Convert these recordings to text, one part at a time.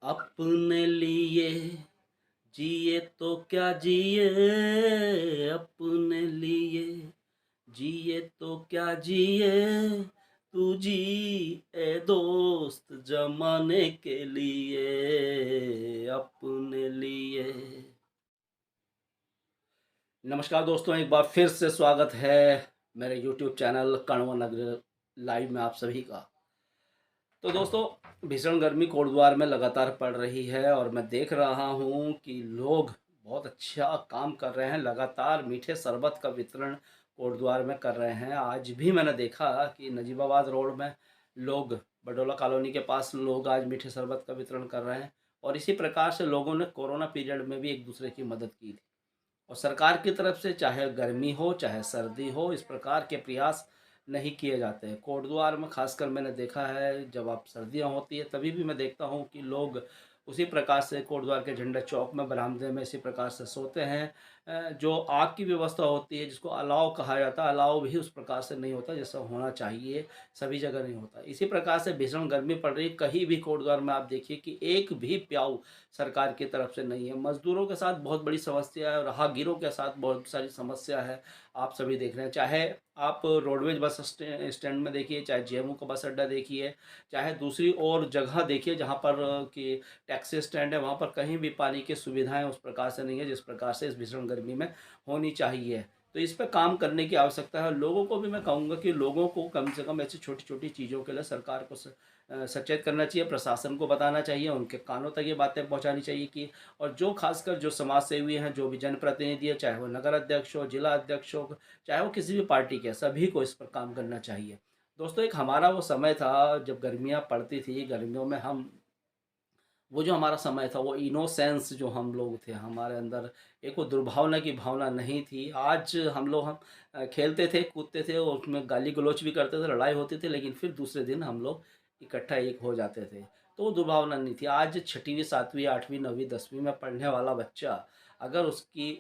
अपने लिए जिए तो क्या जिए, अपने लिए जिए तो क्या जिए, तू जी ए दोस्त जमाने के लिए, अपने लिए। नमस्कार दोस्तों, एक बार फिर से स्वागत है मेरे यूट्यूब चैनल कण्व नगर लाइव में आप सभी का। तो दोस्तों, भीषण गर्मी कोटद्वार में लगातार पड़ रही है और मैं देख रहा हूँ कि लोग बहुत अच्छा काम कर रहे हैं। लगातार मीठे शरबत का वितरण कोटद्वार में कर रहे हैं। आज भी मैंने देखा कि नजीबाबाद रोड में लोग, बडोला कॉलोनी के पास लोग आज मीठे शरबत का वितरण कर रहे हैं। और इसी प्रकार से लोगों ने कोरोना पीरियड में भी एक दूसरे की मदद की थी। और सरकार की तरफ से चाहे गर्मी हो चाहे सर्दी हो, इस प्रकार के प्रयास नहीं किए जाते हैं। कोटद्वार में खासकर मैंने देखा है, जब आप सर्दियां होती है तभी भी मैं देखता हूं कि लोग उसी प्रकार से कोटद्वार के झंडा चौक में बरामदे में इसी प्रकार से सोते हैं। जो आग की व्यवस्था होती है, जिसको अलाव कहा जाता है, अलाव भी उस प्रकार से नहीं होता जैसा होना चाहिए, सभी जगह नहीं होता। इसी प्रकार से भीषण गर्मी पड़ रही है। कहीं भी कोटद्वार में आप देखिए कि एक भी प्याऊ सरकार की तरफ से नहीं है। मजदूरों के साथ बहुत बड़ी समस्या है और राहगीरों के साथ बहुत सारी समस्या है। आप सभी देख रहे हैं, चाहे आप रोडवेज बस स्टैंड में देखिए, चाहे जेएमयू का बस अड्डा देखिए, चाहे दूसरी और जगह देखिए जहाँ पर कि टैक्सी स्टैंड है, वहाँ पर कहीं भी पानी की सुविधाएं उस प्रकार से नहीं है जिस प्रकार से इस भीषण गर्मी में होनी चाहिए। तो इस पर काम करने की आवश्यकता है। लोगों को भी मैं कहूँगा कि लोगों को कम से कम ऐसी छोटी छोटी चीज़ों के लिए सरकार को सचेत करना चाहिए, प्रशासन को बताना चाहिए, उनके कानों तक ये बातें पहुंचानी चाहिए कि, और जो खासकर जो समाज सेवी हैं, जो भी जनप्रतिनिधि है, चाहे वो नगर अध्यक्ष हो, जिला अध्यक्ष हो, चाहे वो किसी भी पार्टी के, सभी को इस पर काम करना चाहिए। दोस्तों, एक हमारा वो समय था जब गर्मियाँ पड़ती थी, गर्मियों में हम, वो जो हमारा समय था, वो इनोसेंस जो हम लोग थे, हमारे अंदर एक वो दुर्भावना की भावना नहीं थी। आज हम खेलते थे, कूदते थे और उसमें गाली गलौच भी करते थे, लड़ाई होती थी, लेकिन फिर दूसरे दिन हम लोग इकट्ठा एक हो जाते थे। तो वो दुर्भावना नहीं थी। आज छठवीं, सातवीं, आठवीं, नौवीं, 10वीं में पढ़ने वाला बच्चा, अगर उसके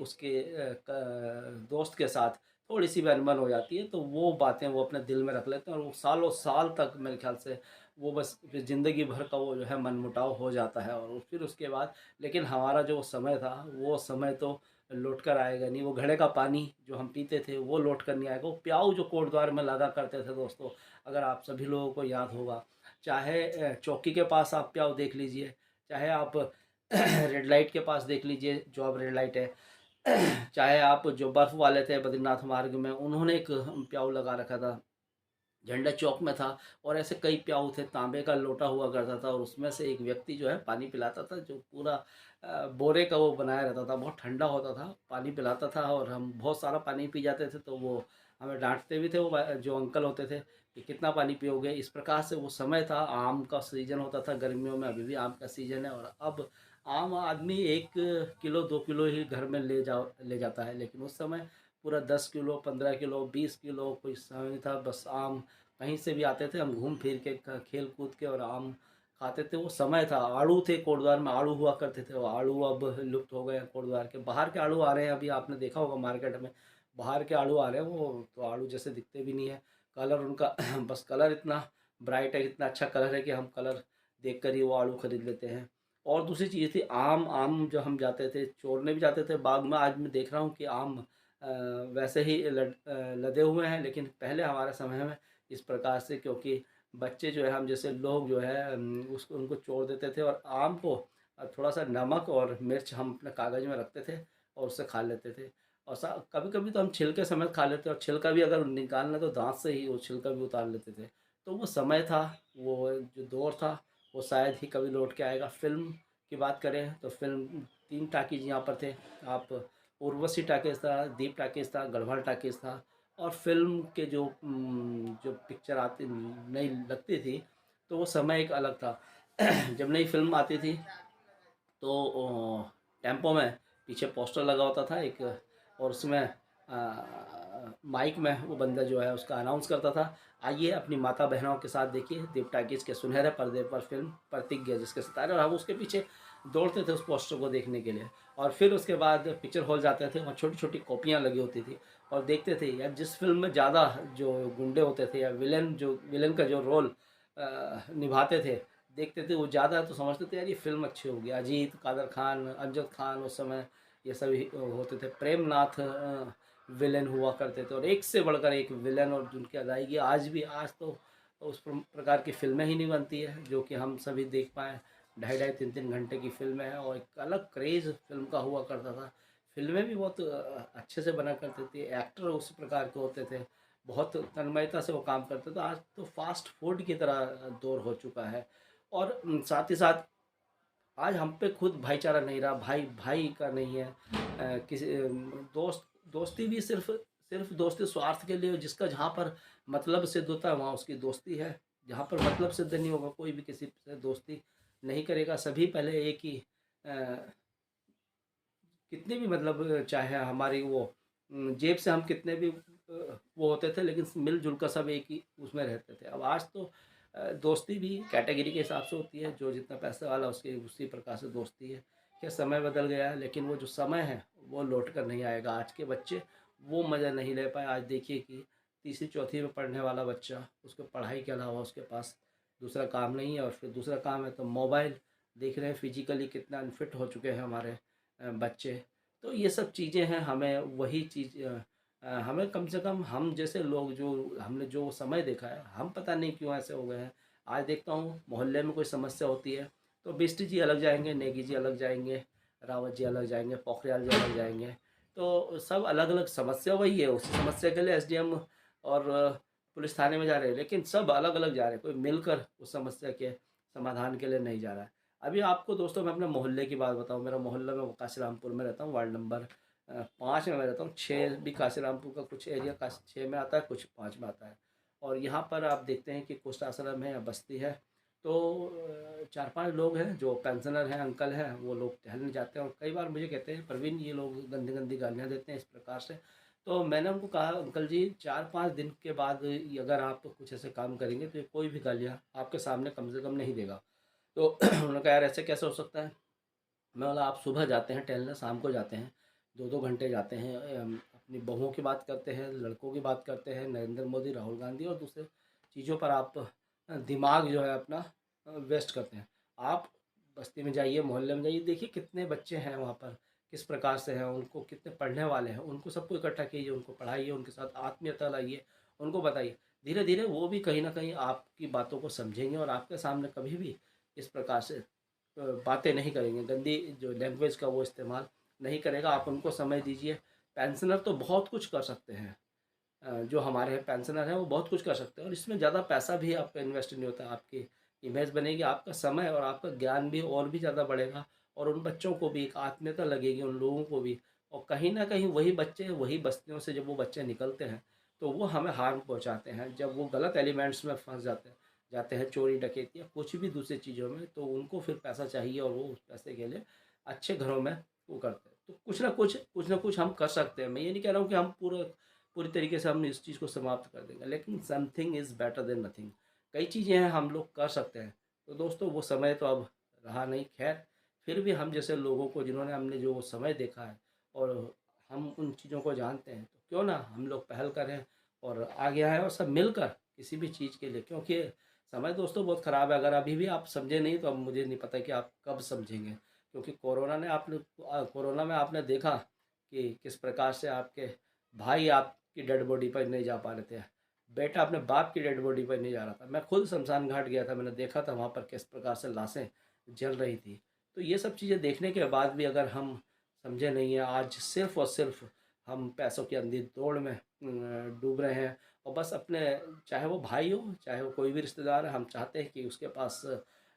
दोस्त के साथ थोड़ी सी भी अनबन हो जाती है, तो वो बातें वो अपने दिल में रख लेते हैं और वो सालों साल तक मेरे ख्याल से वो बस फिर ज़िंदगी भर का वो जो है मनमुटाव हो जाता है। और फिर उसके बाद, लेकिन हमारा जो समय था, वो समय तो लौट कर आएगा नहीं। वो घड़े का पानी जो हम पीते थे वो लौट कर नहीं आएगा। वो प्याऊ जो कोटद्वार में लगा करते थे दोस्तों, अगर आप सभी लोगों को याद होगा, चाहे चौकी के पास आप प्याऊ देख लीजिए, चाहे आप रेड लाइट के पास देख लीजिए, जो अब रेड लाइट है, चाहे आप जो बर्फ़ वाले थे बद्रीनाथ मार्ग में, उन्होंने एक प्याऊ लगा रखा था, झंडा चौक में था। और ऐसे कई प्याऊ थे, तांबे का लोटा हुआ करता था और उसमें से एक व्यक्ति जो है पानी पिलाता था, जो पूरा बोरे का वो बनाया रहता था, बहुत ठंडा होता था, पानी पिलाता था और हम बहुत सारा पानी पी जाते थे। तो वो हमें डांटते भी थे, वो जो अंकल होते थे, कि कितना पानी पियोगे। इस प्रकार से वो समय था। आम का सीज़न होता था गर्मियों में, अभी भी आम का सीज़न है। और अब आम आदमी 1 किलो 2 किलो ही घर में ले जाता है, लेकिन उस समय पूरा 10 किलो, 15 किलो, 20 किलो, कोई समय नहीं था। बस आम कहीं से भी आते थे, हम घूम फिर के खेल कूद के और आम खाते थे। वो समय था। आड़ू थे कोटद्वार में, आड़ू हुआ करते थे। वो आड़ू अब लुप्त हो गए हैं कोटद्वार के। बाहर के आड़ू आ रहे हैं, अभी आपने देखा होगा मार्केट में बाहर के आड़ू आ रहे हैं। वो तो आड़ू जैसे दिखते भी नहीं है। कलर उनका बस कलर इतना ब्राइट है, इतना अच्छा कलर है कि हम कलर देख कर ही वो आड़ू खरीद लेते हैं। और दूसरी चीज़ थी आम। आम जो हम जाते थे चोरने भी जाते थे बाग में, आज मैं देख रहा हूँ कि आम अ, वैसे ही लदे हुए हैं। लेकिन पहले हमारे समय में इस प्रकार से, क्योंकि बच्चे जो है, हम जैसे लोग जो है, उसको उनको चोर देते थे और आम को थोड़ा सा नमक और मिर्च हम अपने कागज़ में रखते थे और उससे खा लेते थे। और कभी कभी तो हम छिलके समेत खा लेते, और छिलका भी अगर निकालना तो दांत से ही वो छिलका भी उतार लेते थे। तो वो समय था, वो जो दौर था, वो शायद ही कभी लौट के आएगा। फिल्म की बात करें तो फिल्म 3 टाकीज यहाँ पर थे। आप, उर्वशी टॉकीज़ था, दीप टॉकीज़ था, गढ़वाल टॉकीज़ था। और फिल्म के जो पिक्चर आती नई लगती थी, तो वो समय एक अलग था। जब नई फिल्म आती थी तो टेम्पो में पीछे पोस्टर लगा होता था एक, और उसमें माइक में वो बंदा जो है उसका अनाउंस करता था, आइए अपनी माता बहनों के साथ देखिए दीप टाकीज के सुनहरे पर्दे पर फिल्म प्रतिज्ञा, जिसके सितारे, और हम उसके पीछे दौड़ते थे उस पोस्टर को देखने के लिए। और फिर उसके बाद पिक्चर हॉल जाते थे, वहाँ छोटी छोटी कॉपियाँ लगी होती थी और देखते थे यार, जिस फिल्म में ज़्यादा जो गुंडे होते थे या विलन का जो रोल निभाते थे, देखते थे वो ज़्यादा तो समझते थे यार ये फ़िल्म अच्छी होगी। अजीत, कादर खान, अमजद खान उस समय ये सभी होते थे। प्रेमनाथ विलेन हुआ करते थे और एक से बढ़कर एक विलेन, और जिनकी अदायगी आज तो उस प्रकार की फ़िल्में ही नहीं बनती है जो कि हम सभी देख पाएँ। ढाई ढाई 3 3 घंटे की फ़िल्में हैं और एक अलग क्रेज़ फ़िल्म का हुआ करता था। फ़िल्में भी बहुत अच्छे से बना करती थी, एक्टर उस प्रकार के होते थे, बहुत तन्मयता से वो काम करते थे। आज तो फ़ास्ट फूड की तरह दौर हो चुका है। और साथ ही साथ आज हम पे खुद भाईचारा नहीं रहा, भाई भाई का नहीं है। किसी दोस्ती भी सिर्फ दोस्ती स्वार्थ के लिए, जिसका जहाँ पर मतलब सिद्ध होता है वहाँ उसकी दोस्ती है। जहाँ पर मतलब सिद्ध नहीं होगा कोई भी किसी से दोस्ती नहीं करेगा। सभी पहले एक ही कितने भी मतलब चाहे हमारी वो जेब से हम कितने भी वो होते थे, लेकिन मिलजुल कर सब एक ही उसमें रहते थे। अब आज तो दोस्ती भी कैटेगरी के हिसाब से होती है, जो जितना पैसे वाला उसके उसी प्रकार से दोस्ती है। क्या समय बदल गया है, लेकिन वो जो समय है वो लौट कर नहीं आएगा। आज के बच्चे वो मज़ा नहीं ले पाए। आज देखिए कि तीसरी चौथी में पढ़ने वाला बच्चा, उसको पढ़ाई के अलावा उसके पास दूसरा काम नहीं है, और फिर दूसरा काम है तो मोबाइल देख रहे हैं। फिजिकली कितना अनफिट हो चुके हैं हमारे बच्चे। तो ये सब चीज़ें हैं। हमें वही चीज़ हमें कम से कम, हम जैसे लोग जो हमने जो समय देखा है, हम पता नहीं क्यों ऐसे हो गए हैं। आज देखता हूँ मोहल्ले में कोई समस्या होती है तो बिष्ट जी अलग जाएंगे, नेगी जी अलग जाएंगे, रावत जी अलग जाएंगे, पोखरियाल जी अलग जाएंगे। तो सब अलग अलग समस्या वही है, उस समस्या के लिए एसडीएम और पुलिस थाने में जा रहे हैं, लेकिन सब अलग अलग जा रहे हैं। कोई मिलकर उस समस्या के समाधान के लिए नहीं जा रहा है। अभी आपको दोस्तों मैं अपने मोहल्ले की बात बताऊं। मेरा मोहल्ला में काशीरामपुर में रहता हूँ, वार्ड नंबर 5 में मैं रहता हूँ। 6 भी काशीरामपुर का कुछ एरिया 6 में आता है, कुछ 5 में आता है। और यहाँ पर आप देखते हैं कि कुछ आश्रम है या बस्ती है, तो 4 5 लोग हैं जो पेंशनर हैं, अंकल हैं, वो लोग टहलने जाते हैं और कई बार मुझे कहते हैं प्रवीण ये लोग गंदी गंदी गालियाँ देते हैं इस प्रकार से। तो मैंने उनको कहा अंकल जी 4 5 दिन के बाद अगर आप कुछ ऐसे काम करेंगे तो ये कोई भी गालियाँ आपके सामने कम से कम नहीं देगा। तो उन्होंने कहा यार ऐसे कैसे हो सकता है। मैं बोला आप सुबह जाते हैं टहलने, शाम को जाते हैं, 2 2 घंटे जाते हैं, अपनी बहुओं की बात करते हैं, लड़कों की बात करते हैं, नरेंद्र मोदी, राहुल गांधी और दूसरे चीज़ों पर आप दिमाग जो है अपना वेस्ट करते हैं। आप बस्ती में जाइए, मोहल्ले में जाइए, देखिए कितने बच्चे हैं वहाँ पर, किस प्रकार से हैं, उनको कितने पढ़ने वाले हैं, उनको सबको इकट्ठा कीजिए, उनको पढ़ाइए, उनके साथ आत्मीयता लाइए, उनको बताइए। धीरे धीरे वो भी कहीं ना कहीं आपकी बातों को समझेंगे और आपके सामने कभी भी इस प्रकार से बातें नहीं करेंगे, गंदी जो लैंग्वेज का वो इस्तेमाल नहीं करेगा। आप उनको समय दीजिए। पेंशनर तो बहुत कुछ कर सकते हैं, जो हमारे पेंशनर हैं वो बहुत कुछ कर सकते हैं, और इसमें ज़्यादा पैसा भी आपका इन्वेस्ट नहीं होता। आपकी इमेज बनेगी, आपका समय और आपका ज्ञान भी और भी ज़्यादा बढ़ेगा, और उन बच्चों को भी एक आत्मीयता लगेगी, उन लोगों को भी। और कहीं ना कहीं वही बच्चे, वही बस्तियों से जब वो बच्चे निकलते हैं तो वो हमें हार्म पहुंचाते हैं। जब वो गलत एलिमेंट्स में फंस जाते हैं चोरी डकैती या कुछ भी दूसरी चीज़ों में, तो उनको फिर पैसा चाहिए और वो उस पैसे के लिए अच्छे घरों में वो करते हैं। तो कुछ ना कुछ हम कर सकते हैं। मैं ये नहीं कह रहा हूँ कि हम पूरी तरीके से हम इस चीज़ को समाप्त कर देंगे, लेकिन something is better than nothing. कई चीज़ें हैं हम लोग कर सकते हैं। तो दोस्तों वो समय तो अब रहा नहीं, खैर फिर भी हम जैसे लोगों को, जिन्होंने हमने जो समय देखा है और हम उन चीज़ों को जानते हैं, तो क्यों ना हम लोग पहल करें और आगे आएँ और सब मिलकर किसी भी चीज़ के लिए। क्योंकि समय दोस्तों बहुत ख़राब है। अगर अभी भी आप समझे नहीं तो अब मुझे नहीं पता कि आप कब समझेंगे। क्योंकि कोरोना में आपने देखा कि किस प्रकार से आपके भाई आपकी डेड बॉडी पर नहीं जा पा रहे थे, बेटा अपने बाप की डेड बॉडी पर नहीं जा रहा था। मैं खुद शमशान घाट गया था, मैंने देखा था वहाँ पर किस प्रकार से लाशें जल रही थी। तो ये सब चीज़ें देखने के बाद भी अगर हम समझे नहीं हैं, आज सिर्फ़ और सिर्फ हम पैसों की अंधी दौड़ में डूब रहे हैं। और बस अपने, चाहे वो भाई हो चाहे वो कोई भी रिश्तेदार है, हम चाहते हैं कि उसके पास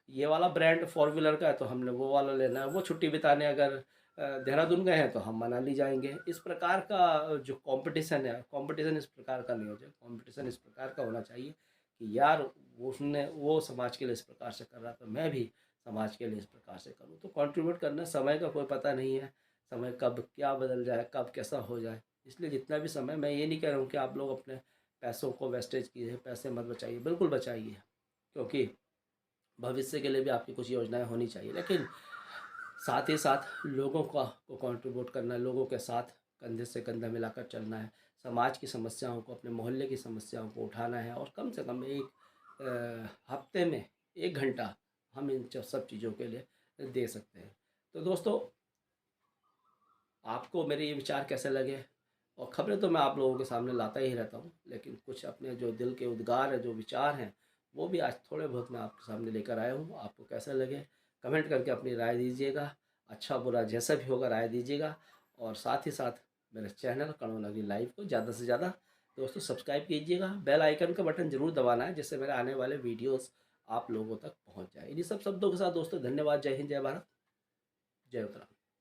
ये वाला ब्रांड 4 व्हीलर का है तो हमने वो वाला लेना है। वो छुट्टी बिताने अगर देहरादून गए हैं तो हम मनाली जाएंगे। इस प्रकार का जो कंपटीशन है, कंपटीशन इस प्रकार का नहीं हो जाए। कंपटीशन इस प्रकार का होना चाहिए कि यार वो समाज के लिए इस प्रकार से कर रहा तो मैं भी समाज के लिए इस प्रकार से करूँ। तो कंट्रीब्यूट करना, समय का कोई पता नहीं है, समय कब क्या बदल जाए, कब कैसा हो जाए। इसलिए जितना भी समय, मैं ये नहीं कह रहा हूँ कि आप लोग अपने पैसों को वेस्टेज कीजिए, पैसे मत बचाइए, बिल्कुल बचाइए, क्योंकि भविष्य के लिए भी आपकी कुछ योजनाएं होनी चाहिए। लेकिन साथ ही साथ लोगों को कंट्रीब्यूट करना है, लोगों के साथ कंधे से कंधा मिलाकर चलना है, समाज की समस्याओं को, अपने मोहल्ले की समस्याओं को उठाना है, और कम से कम एक हफ्ते में 1 घंटा हम इन सब चीज़ों के लिए दे सकते हैं। तो दोस्तों, आपको मेरे ये विचार कैसे लगे? और खबरें तो मैं आप लोगों के सामने लाता ही रहता हूँ, लेकिन कुछ अपने जो दिल के उद्गार हैं, जो विचार हैं, वो भी आज थोड़े बहुत मैं आपके सामने लेकर आया हूँ। आपको कैसे लगे कमेंट करके अपनी राय दीजिएगा। अच्छा बुरा जैसा भी होगा राय दीजिएगा। और साथ ही साथ मेरे चैनल कणव नगरी लाइव को ज़्यादा से ज़्यादा दोस्तों सब्सक्राइब कीजिएगा। बेल आइकन का बटन ज़रूर दबाना है, जिससे मेरे आने वाले वीडियोस आप लोगों तक पहुंच जाए। इन्हीं सब शब्दों के साथ दोस्तों, धन्यवाद। जय हिंद, जय भारत, जय उत्तराखंड।